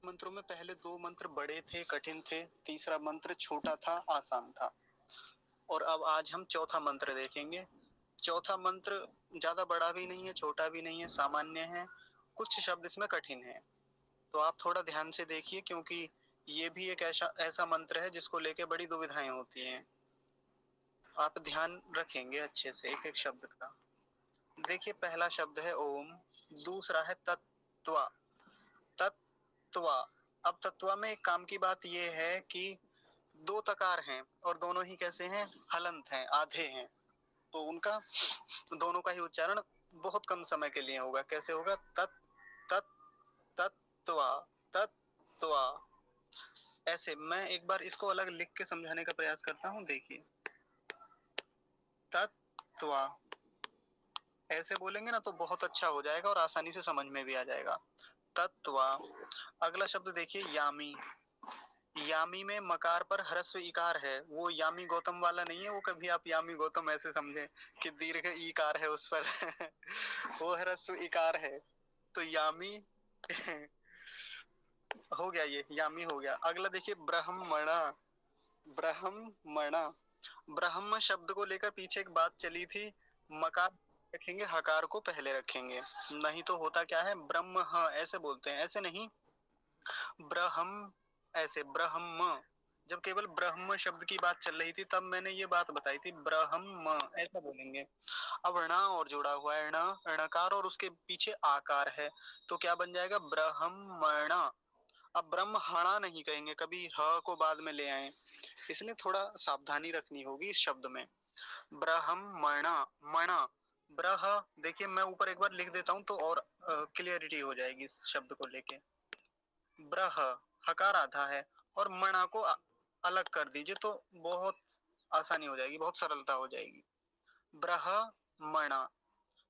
मंत्रों में पहले 2 मंत्र बड़े थे, कठिन थे, तीसरा मंत्र छोटा था, आसान था। और अब आज हम चौथा मंत्र देखेंगे। चौथा मंत्र ज़्यादा बड़ा भी नहीं है, छोटा भी नहीं है, सामान्य है। कुछ शब्द इसमें कठिन हैं। तो आप थोड़ा ध्यान से देखिए क्योंकि ये भी एक ऐसा ऐसा मंत्र है जिसको लेके बड़ी दुविधाएँ होती हैं। आप ध्यान रखेंगे अच्छे से एक-एक शब्द का। देखिए पहला शब्द है ओम, दूसरा है तत्व। तत्व। अब तत्व में एक काम की बात ये है कि 2 तकार हैं और दोनों ही कैसे हैं? हलंत हैं, आधे हैं। तो उनका दोनों का ही उच्चारण बहुत कम समय के लिए होगा। कैसे होगा? तत् तत् तत्व तत्व। ऐसे मैं एक बार इसको अलग लिख के समझाने का प्रयास करता हूँ, देखिए। तत्व। ऐसे बोलेंगे ना तो बहुत अच्छा हो जाएगा और आसानी से समझ में भी आ जाएगा। तत्व। अगला शब्द देखिए यामी। यामी में मकार पर ह्रस्व इकार है। वो यामी गौतम वाला नहीं है, वो कभी आप यामी गौतम ऐसे समझे कि दीर्घ ईकार है उस पर। वो ह्रस्व इकार है। तो यामी हो गया, ये यामी हो गया। अगला देखिए ब्रह्मणा। ब्रह्मणा। ब्रह्म शब्द को लेकर पीछे एक बात चली थी। मकार रखेंगे, हकार को पहले रखेंगे। नहीं तो होता क्या है, ब्रह्म ऐसे बोलते हैं, ऐसे नहीं। ब्रह्म ऐसे ब्रह्म। जब केवल ब्रह्म शब्द की बात चल रही थी तब मैंने ये बात बताई थी, ब्रह्म ऐसा बोलेंगे। अब ण और जुड़ा हुआ है, ण णकार और उसके पीछे आकार है, तो क्या बन जाएगा? ब्रह्मण। अब ब्रह्मणा नहीं कहेंगे, कभी ह को बाद में ले आए, इसलिए थोड़ा सावधानी रखनी होगी इस शब्द में। ब्रह्मणा। मणा। ब्रह। देखिए मैं ऊपर एक बार लिख देता हूं तो और क्लियरिटी हो जाएगी इस शब्द को लेके। ब्रह। हकार आधा है और मणा को अलग कर दीजिए तो बहुत आसानी हो जाएगी, बहुत सरलता हो जाएगी। ब्रह्मणा।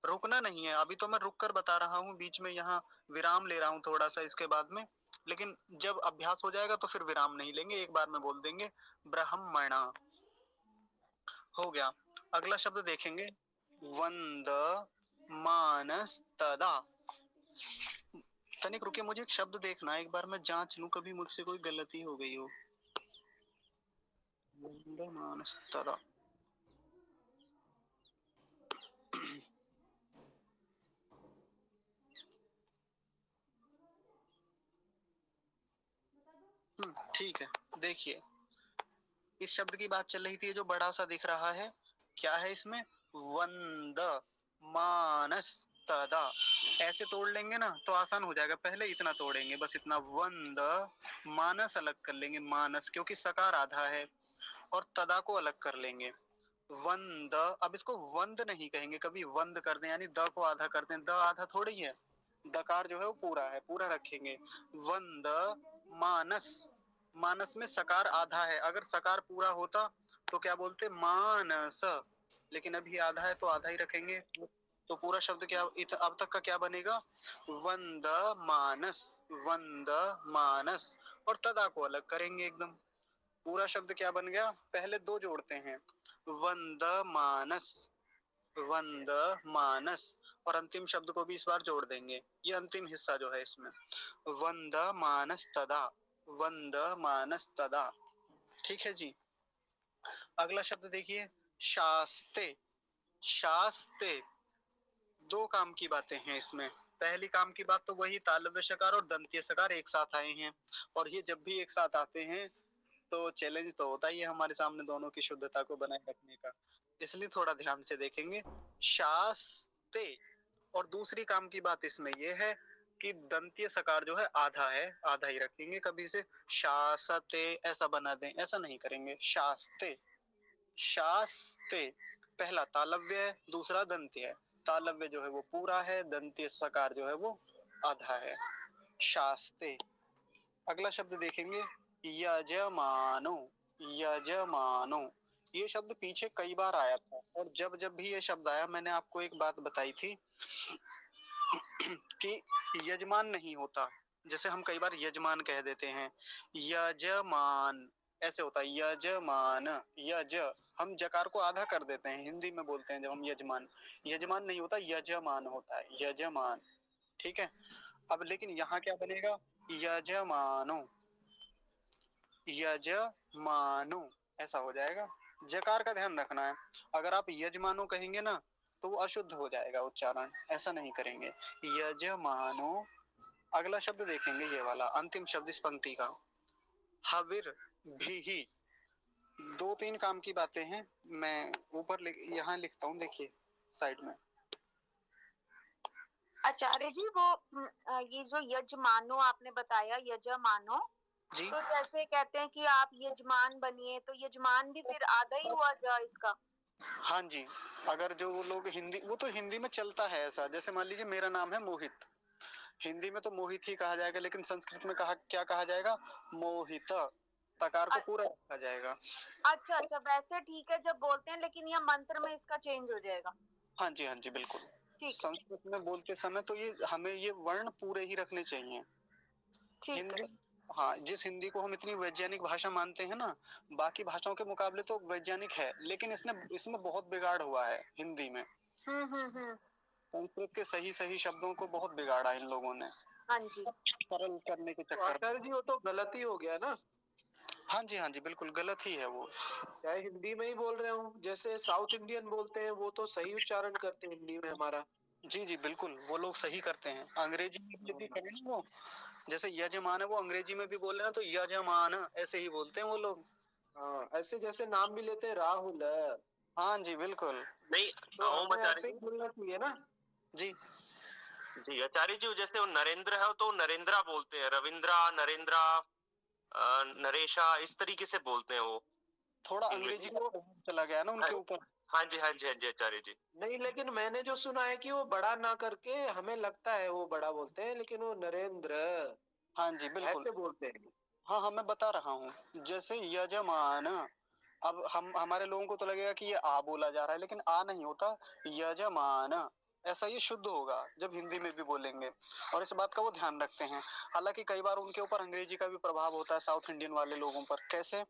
रुकना नहीं है, अभी तो मैं रुक कर बता रहा हूँ, बीच में यहाँ विराम ले रहा हूँ थोड़ा सा इसके बाद में, लेकिन जब अभ्यास हो जाएगा तो फिर विराम नहीं लेंगे, एक बार में बोल देंगे ब्रह्मणा। हो गया। अगला शब्द देखेंगे वंद मानस्तदा। तनिक रुकिए, मुझे एक शब्द देखना है, एक बार मैं जांच लूं कभी मुझसे कोई गलती हो गई हो। वंद मानस्तदा। ठीक है। देखिए इस शब्द की बात चल रही थी, जो बड़ा सा दिख रहा है, क्या है इसमें? वंद मानस तदा। ऐसे तोड़ लेंगे ना तो आसान हो जाएगा। पहले इतना तोड़ेंगे, बस इतना, वंद। मानस अलग कर लेंगे, मानस, क्योंकि सकार आधा है, और तदा को अलग कर लेंगे। वंद। अब इसको वंद नहीं कहेंगे, कभी वंद कर दें, यानी द को आधा कर दें। द आधा थोड़ी है, दकार जो है वो पूरा है, पूरा रखेंगे। वंद मानस। मानस में सकार आधा है, अगर सकार पूरा होता तो क्या बोलते? मानस। लेकिन अभी आधा है तो आधा ही रखेंगे। तो पूरा शब्द क्या अब तक का क्या बनेगा? वंद मानस। वंद मानस। और तदा को अलग करेंगे एकदम। पूरा शब्द क्या बन गया? पहले 2 जोड़ते हैं, वंद मानस। वंद मानस। और अंतिम शब्द को भी इस बार जोड़ देंगे, ये अंतिम हिस्सा जो है इसमें, वंद मानस तदा। वंद मानस तदा। ठीक है जी। अगला शब्द देखिए शास्ते। शास्ते। 2 काम की बातें हैं इसमें। पहली काम की बात तो वही, तालव्य शकार और दंत्य शकार एक साथ आए हैं, और ये जब भी एक साथ आते हैं तो चैलेंज तो होता ही है हमारे सामने दोनों की शुद्धता को बनाए रखने का, इसलिए थोड़ा ध्यान से देखेंगे। शास्ते। और दूसरी काम की बात इसमें यह है कि दंतीय सकार जो है आधा है, आधा ही रखेंगे, कभी से शासते ऐसा बना दें, ऐसा नहीं करेंगे। शास्ते। शास्ते। पहला तालव्य है, दूसरा दंत्य है। तालव्य जो है वो पूरा है, दंत्य सकार जो है वो आधा है। शास्ते। अगला शब्द देखेंगे यजमानो। यजमानो। ये शब्द पीछे कई बार आया था, और जब जब भी ये शब्द आया मैंने आपको एक बात बताई थी कि यजमान नहीं होता। जैसे हम कई बार यजमान कह देते हैं, यजमान ऐसे होता है, यजमान। यज, हम जकार को आधा कर देते हैं, हिंदी में बोलते हैं जब हम यजमान। यजमान नहीं होता, यजमान होता है, यजमान। ठीक है। अब लेकिन यहाँ क्या बनेगा? यजमानो, यजमानो ऐसा हो जाएगा। जकार का ध्यान रखना है, अगर आप यजमानो कहेंगे ना तो वो अशुद्ध हो जाएगा उच्चारण, ऐसा नहीं करेंगे। यजमानो। अगला शब्द देखेंगे ये वाला अंतिम शब्द इस पंक्ति का, हविर भी। दो तीन काम की बातें हैं, मैं ऊपर यहाँ लिखता हूँ, देखिए साइड में। आचार्य जी वो ये जो यजमानो आपने बताया, यजमानो, जी तो जैसे कहते हैं कि आप यजमान बनिए, तो यजमान भी फिर आधा ही हुआ जा इसका। हाँ जी, अगर जो वो लोग हिंदी, वो तो हिंदी में चलता है ऐसा, जैसे मान लीजिए मेरा नाम है मोहित, हिंदी में तो मोहित ही कहा जाएगा, लेकिन संस्कृत में क्या कहा जाएगा, मोहित, तकार को पूरा रखा जाएगा। अच्छा अच्छा, वैसे ठीक है जब बोलते हैं, लेकिन यह मंत्र में इसका चेंज हो जाएगा। हाँ जी, हाँ जी, बिल्कुल। ठीक है संस्कृत में बोलते समय तो ये हमें ये वर्ण पूरे ही रखने चाहिए। ठीक हिंदी, है। हाँ, जिस हिंदी को हम इतनी वैज्ञानिक भाषा मानते हैं ना, बाकी भाषाओं के मुकाबले तो वैज्ञानिक है, लेकिन इसमें बहुत बिगाड़ हुआ है हिंदी में। हम्म। संस्कृत के सही सही शब्दों को बहुत बिगाड़ा इन लोगों ने, हाँ जी। सरल करने के तो चक्कर में। आचार्य जी वो तो गलत ही हो गया ना। हाँ जी, हाँ जी, बिल्कुल गलत ही है वो। चाहे हिंदी में ही बोल रहे हो, जैसे साउथ इंडियन बोलते हैं वो तो सही उच्चारण करते हैं हिंदी में हमारा। जी जी बिल्कुल, वो लोग सही करते हैं। अंग्रेजी में भी यदि करें ना वो, जैसे यजमान है वो अंग्रेजी में भी बोल रहे हैं तो यजमान ऐसे ही बोलते हैं वो लोग। हाँ, ऐसे जैसे नाम भी लेते हैं राहुल है, हाँ जी बिल्कुल। नहीं, तो ओम हमें आचार्य ऐसे ही जी। बोलना चाहिए ना। जी जी आचार्य जी, जैसे वो नरेंद्र है तो नरेंद्रा बोलते हैं, रविंद्रा, नरेंद्रा, नरेशा, इस तरीके से बोलते हैं वो थोड़ा इंग्लिश अंग्रेजी में। का प्रभाव चला गया ना हाँ उनके ऊपर। हाँ जी, हाँ जी, हाँ जी आचार्य जी। नहीं, लेकिन मैंने जो सुना है कि वो बड़ा ना करके, हमें लगता है वो बड़ा बोलते हैं, लेकिन वो नरेंद्र हाँ जी बिल्कुल। ऐसे बोलते हैं। हाँ हाँ, मैं बता रहा हूँ, जैसे यजमान, अब हम हमारे लोगों को तो लगेगा कि ये आ बोला जा रहा है, लेकिन आ नहीं होता, यजमान, ऐसा ये शुद्ध होगा जब हिंदी में भी बोलेंगे, और इस बात का वो ध्यान रखते हैं। हालांकि कई बार उनके ऊपर अंग्रेजी का भी प्रभाव होता है साउथ इंडियन वाले लोगों पर। कैसे,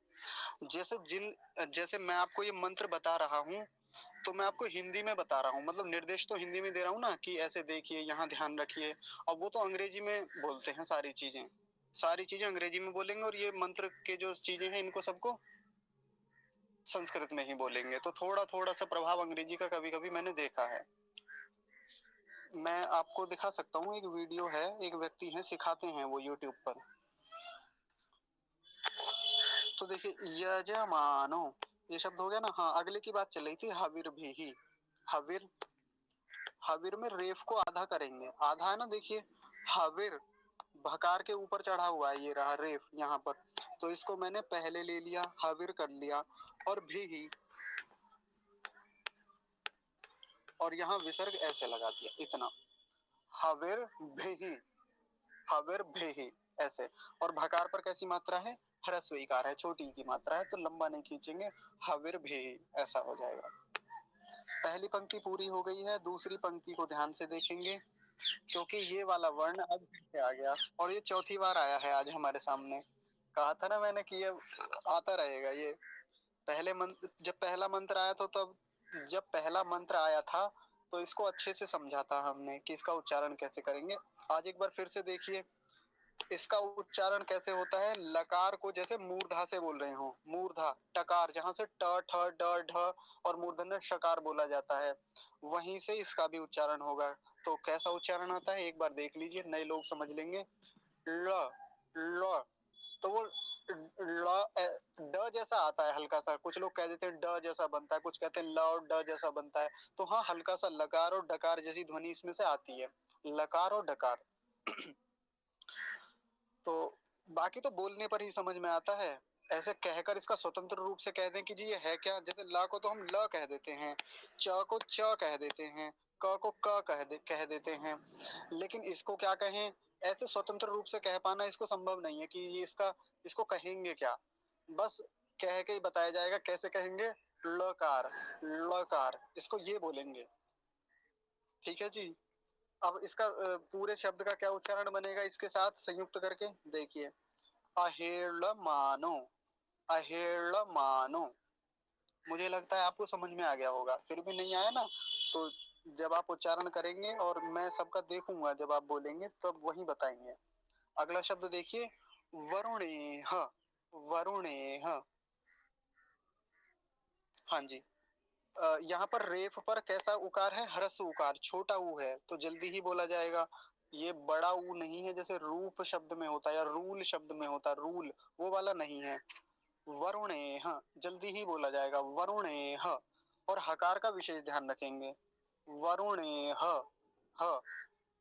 जैसे मैं आपको ये मंत्र बता रहा हूँ, तो मैं आपको हिंदी में बता रहा हूँ, मतलब निर्देश तो हिंदी में दे रहा हूँ ना, कि ऐसे देखिए, यहाँ ध्यान रखिए, और वो तो अंग्रेजी में बोलते हैं सारी चीजें अंग्रेजी में बोलेंगे, और ये मंत्र के जो चीजें हैं इनको सबको संस्कृत में ही बोलेंगे, तो थोड़ा थोड़ा सा प्रभाव अंग्रेजी का कभी कभी मैंने देखा है। मैं आपको दिखा सकता हूँ, एक वीडियो है, एक व्यक्ति है सिखाते हैं वो यूट्यूब पर। तो देखिए, यजमानो ये शब्द हो गया ना। हाँ, अगले की बात चल रही थी, हविर भी ही। हविर, हविर में रेफ को आधा करेंगे, आधा है ना, देखिए हविर भकार के ऊपर चढ़ा हुआ है, ये रहा रेफ यहाँ पर, तो इसको मैंने पहले ले लिया, हविर कर लिया, और भी ही, और यहाँ विसर्ग ऐसे लगा दिया, इतना, हविर भी, हविर भी, ऐसे। और भकार पर कैसी मात्रा है, ह्रस्व इकार है, छोटी की मात्रा है, तो लंबा नहीं खींचेंगे, हविर भी, ऐसा हो जाएगा। पहली पंक्ति पूरी हो गई है, दूसरी पंक्ति को ध्यान से देखेंगे, क्योंकि ये वाला वर्ण अब फिर से आ गया, और ये चौथी बार आया है आज हमारे सामने। कहा था ना मैंने कि ये आता रहेगा ये। पहले मंत्र, जब पहला मंत्र आया था, तब जब पहला मंत्र आया था तो इसको अच्छे से समझा था हमने कि इसका उच्चारण कैसे करेंगे। आज एक बार फिर से देखिए, इसका उच्चारण कैसे होता है। लकार को जैसे मूर्धा से बोल रहे हो, मूर्धा, टकार जहां से ट ठ ड ढ और मूर्धन्य शकार बोला जाता है, वहीं से इसका भी उच्चारण होगा। तो कैसा उच्चारण आता है एक बार देख लीजिए, नए लोग समझ लेंगे। ल, ल, तो वो ड जैसा आता है हल्का सा, कुछ लोग कह देते हैं ड जैसा बनता है, कुछ कहते हैं ल और ड जैसा बनता है, तो हाँ, हल्का सा लकार और डकार जैसी ध्वनि इसमें से आती है, लकार और डकार। तो बाकी तो बोलने पर ही समझ में आता है। ऐसे कहकर इसका स्वतंत्र रूप से कह दें कि जी ये है क्या, जैसे ला को तो हम ल कह देते हैं, च को च कह देते हैं, क को क कह देते हैं, लेकिन इसको क्या कहें, ऐसे स्वतंत्र रूप से कह पाना इसको संभव नहीं है कि ये इसको कहेंगे क्या। बस कह के ही बताया जाएगा कैसे कहेंगे, लकार, लकार, इसको ये बोलेंगे। ठीक है जी। अब इसका पूरे शब्द का क्या उच्चारण बनेगा इसके साथ संयुक्त करके देखिए, अहेलमानो, अहेलमानो। मुझे लगता है आपको समझ में आ गया होगा, फिर भी नहीं आया ना, तो जब आप उच्चारण करेंगे और मैं सबका देखूंगा, जब आप बोलेंगे तब वही बताएंगे। अगला शब्द देखिए वरुणेह, वरुणेह। हाँ जी, यहाँ पर रेफ पर कैसा उकार है? ह्रस्व उकार, छोटा ऊ है, तो जल्दी ही बोला जाएगा। ये बड़ा ऊ नहीं है जैसे रूप शब्द में होता है या रूल शब्द में होता है, रूल वो वाला नहीं है। वरुणेह जल्दी ही बोला जाएगा, वरुणेह। और हकार का विशेष ध्यान रखेंगे, वरुणेह, ह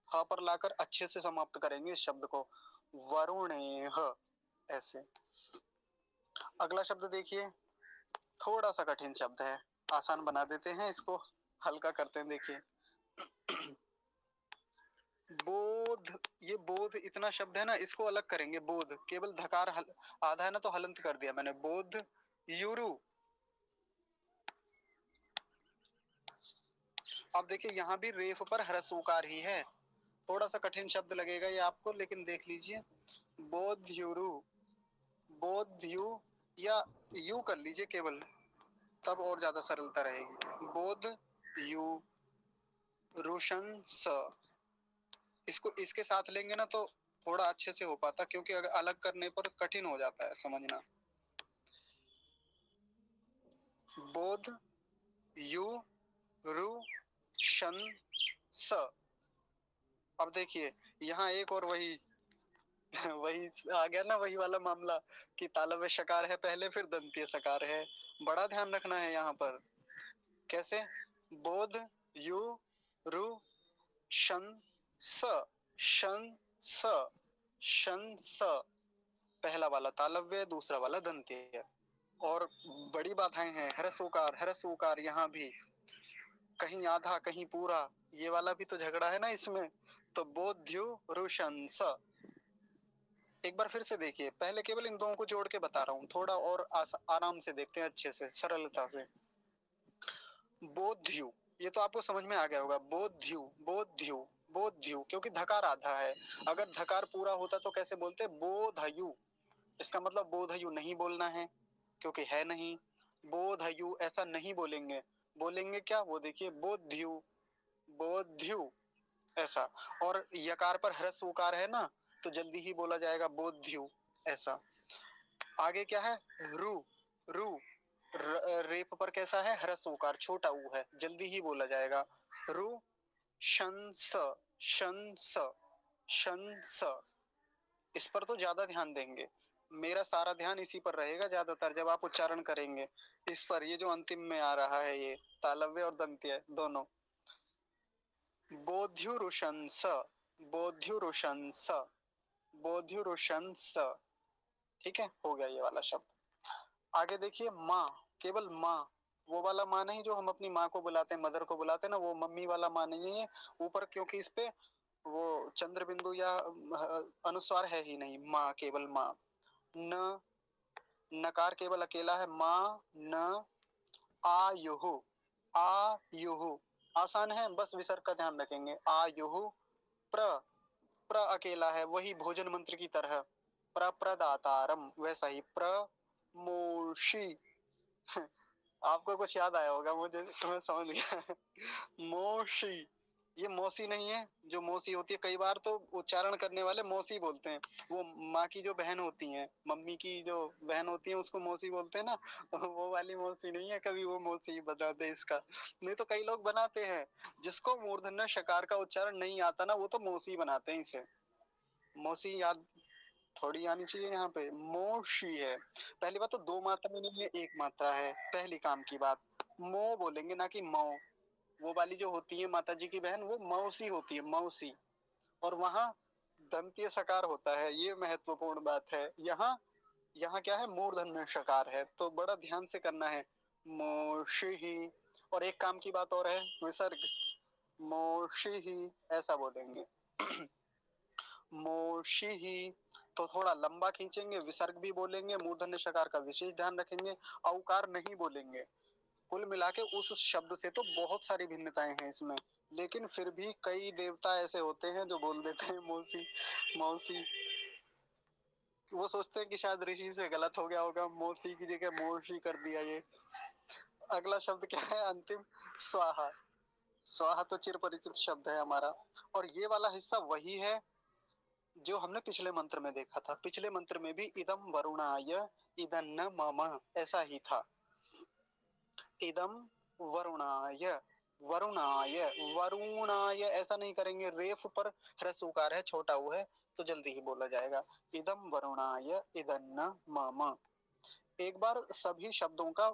ह पर लाकर अच्छे से समाप्त करेंगे इस शब्द को, वरुणेह, ऐसे। अगला शब्द देखिए, थोड़ा सा कठिन शब्द है, आसान बना देते हैं इसको, हल्का करते हैं। देखिए बोध, ये बोध इतना शब्द है ना, इसको अलग करेंगे। बोध केवल धकार आधा है ना, तो हलंत कर दिया मैंने, बोध युरु। अब देखिए यहाँ भी रेफ पर ह्रस्व उकार ही है, थोड़ा सा कठिन शब्द लगेगा ये आपको, लेकिन देख लीजिए, बोध युरु, बोध यू, या यू कर लीजिए केवल, तब और ज्यादा सरलता रहेगी। बोध यू रोशन स, इसको इसके साथ लेंगे ना तो थोड़ा अच्छे से हो पाता, क्योंकि अगर अलग करने पर कठिन हो जाता है समझना। बोध यू रु शन स। अब देखिए यहाँ एक और वही वही आ गया ना, वही वाला मामला कि तालव्य शकार है पहले, फिर दंतीय सकार है। बड़ा ध्यान रखना है यहाँ पर। कैसे? बोध यू रु शन स, शन स, शन स, पहला वाला तालव्य, दूसरा वाला दंत्य। और बड़ी बाधाएं हैं, ह्रस्व उकार, ह्रस्व उकार, यहाँ भी कहीं आधा कहीं पूरा, ये वाला भी तो झगड़ा है ना इसमें। तो बोध्यु रुशंस, एक बार फिर से देखिए, पहले केवल इन दोनों को जोड़ के बता रहा हूँ, थोड़ा और आराम से देखते हैं, अच्छे से, सरलता से। बोध्यु, ये तो आपको समझ में आ गया होगा, बोध्यु, बोध्यु, बोध्यु, क्योंकि धकार आधा है। अगर धकार पूरा होता तो कैसे बोलते? बोधयु, इसका मतलब बोधयु नहीं बोलना है, क्योंकि है नहीं। बोधयु ऐसा नहीं बोलेंगे, बोलेंगे क्या? वो देखिए, बोध्यु, बोध्यु, ऐसा। और यकार पर ह्रस्व उकार है ना, तो जल्दी ही बोला जाएगा, बोध्यु, ऐसा। आगे क्या है? रु, रु, रेप पर कैसा है? ह्रस्व उकार, छोटा ऊ है, जल्दी ही बोला जाएगा, रु शंस, शंस, शंस। इस पर तो ज्यादा ध्यान देंगे, मेरा सारा ध्यान इसी पर रहेगा ज्यादातर जब आप उच्चारण करेंगे, इस पर, ये जो अंतिम में आ रहा है, ये तालव्य और दंत्य दोनों। बोध्युरुशंस, बोध्युरुशंस, बोध्युरुशंस, ठीक है, हो गया ये वाला शब्द। आगे देखिए, माँ, केवल माँ, वो वाला माँ नहीं जो हम अपनी माँ को बुलाते हैं, मदर को बुलाते हैं ना, वो मम्मी वाला माँ नहीं है ऊपर, क्योंकि इस पे वो चंद्र बिंदु या अनुस्वार है ही नहीं, माँ, केवल माँ। न, नकार केवल अकेला है, माँ न आयुहु, आयुहु, आसान है, बस विसर्ग का ध्यान रखेंगे, आयुहु। प्र, प्र अकेला है, वही भोजन मंत्र की तरह, प्रदातारम, वैसा ही, प्रमोषि आपको कुछ याद आया होगा, मुझे तुम्हें समझ गया मोशी, ये मौसी नहीं है, जो मौसी होती है, कई बार तो उच्चारण करने वाले मौसी बोलते हैं, वो माँ की जो बहन होती है, मम्मी की जो बहन होती है, उसको मौसी बोलते हैं ना, वो वाली मौसी नहीं है, कभी वो मौसी बता दे इसका, नहीं तो कई लोग बनाते हैं, जिसको मूर्धन्य शकार का उच्चारण नहीं आता ना, वो तो मौसी बनाते हैं इसे, मौसी याद थोड़ी आनी चाहिए यहाँ पे, मोशी है। पहली बात तो दो मात्रा में नहीं है, एक मात्रा है, पहली काम की बात। मो बोलेंगे ना कि मौ, वो वाली जो होती है माता जी की बहन, वो मौसी होती है, मौसी। और वहाँ दंतीय सकार होता है, ये महत्वपूर्ण बात है। यहाँ, यहाँ क्या है? मूर्धन्य शकार है, तो बड़ा ध्यान से करना है, मोशी ही। और एक काम की बात और है, विसर्ग, मोशी ही ऐसा बोलेंगे मोशी ही, तो थोड़ा लंबा खींचेंगे, विसर्ग भी बोलेंगे, मूर्धन्य शकार का विशेष ध्यान रखेंगे, औकार नहीं बोलेंगे। कुल मिला के उस शब्द से तो बहुत सारी भिन्नताएं हैं इसमें, लेकिन फिर भी कई देवता ऐसे होते हैं जो बोल देते हैं मौसी, मौसी, वो सोचते हैं कि शायद ऋषि से गलत हो गया होगा, मौसी की जगह मोशी कर दिया ये। अगला शब्द क्या है? अंतिम, स्वाहा। स्वाहा तो चिर परिचित शब्द है हमारा, और ये वाला हिस्सा वही है जो हमने पिछले मंत्र में देखा था। पिछले मंत्र में भी इदम वरुणाय इदन्न मम ऐसा ही था। इदम वरुणाय वरुणाय वरुणाय ऐसा नहीं करेंगे, रेफ पर ह्रस्व उकार है, छोटा ऊ है तो जल्दी ही बोला जाएगा। इदम वरुणाय इदन्न मम। एक बार सभी शब्दों का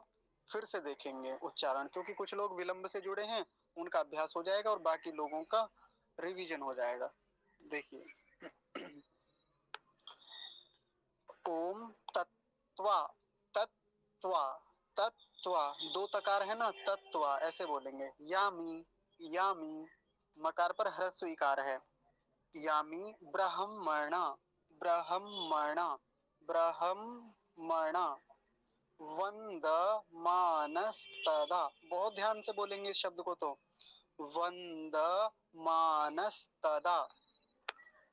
फिर से देखेंगे उच्चारण, क्योंकि कुछ लोग विलंब से जुड़े हैं, उनका अभ्यास हो जाएगा और बाकी लोगों का रिवीजन हो जाएगा। देखिए, ओम तत्वा तत्वा तत्वा, दो तकार है ना, तत्वा ऐसे बोलेंगे। यामी यामी, मकार पर ह्रस्व इकार है। यामी ब्रह्मणा ब्रह्मणा ब्रह्मणा वंद मानस्तदा, बहुत ध्यान से बोलेंगे इस शब्द को। तो वंद मानस्तदा।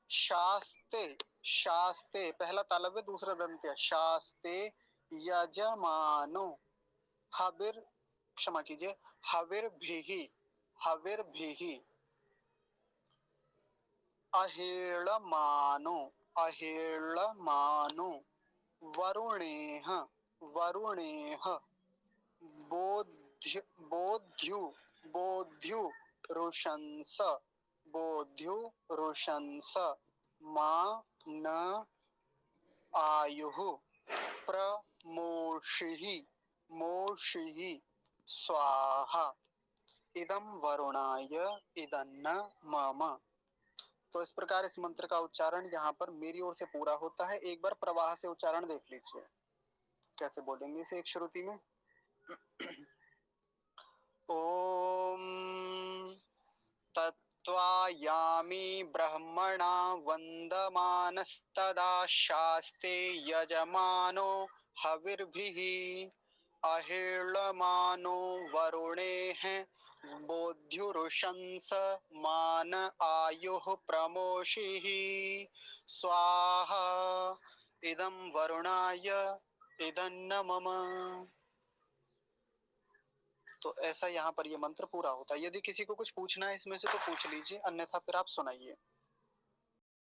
शास्ते शास्ते, पहला तालव्य दूसरा दंत्य, शास्ते यजमानो हविर, क्षमा कीजिए, हविर्भिहि हविर्भिहि अहेळमानो अहेळमानो वरुणेह वरुणेह बोध्य बोध्यु बोध्यु रुशंस बोध्यु रुशंस मा न आयुः प्रमोषिहि मोषिहि स्वाहा इदं वरुणाय इदन्न मम। तो इस प्रकार इस मंत्र का उच्चारण यहाँ पर मेरी ओर से पूरा होता है। एक बार प्रवाह से उच्चारण देख लीजिए कैसे बोलेंगे इसे एक श्रुति में। ओम तत्त्वायामि ब्रह्मणा वन्दमानस्तदा शास्ते यजमानो हविर्भिः अहेळमानो वरुणेः बोध्युरुशंस मान आयुः प्रमोषिः स्वाहा इदं वरुणाय इदन्न मम। तो ऐसा यहाँ पर ये मंत्र पूरा होता है। यदि किसी को कुछ पूछना है इसमें से तो पूछ लीजिए, अन्यथा फिर आप सुनाइए।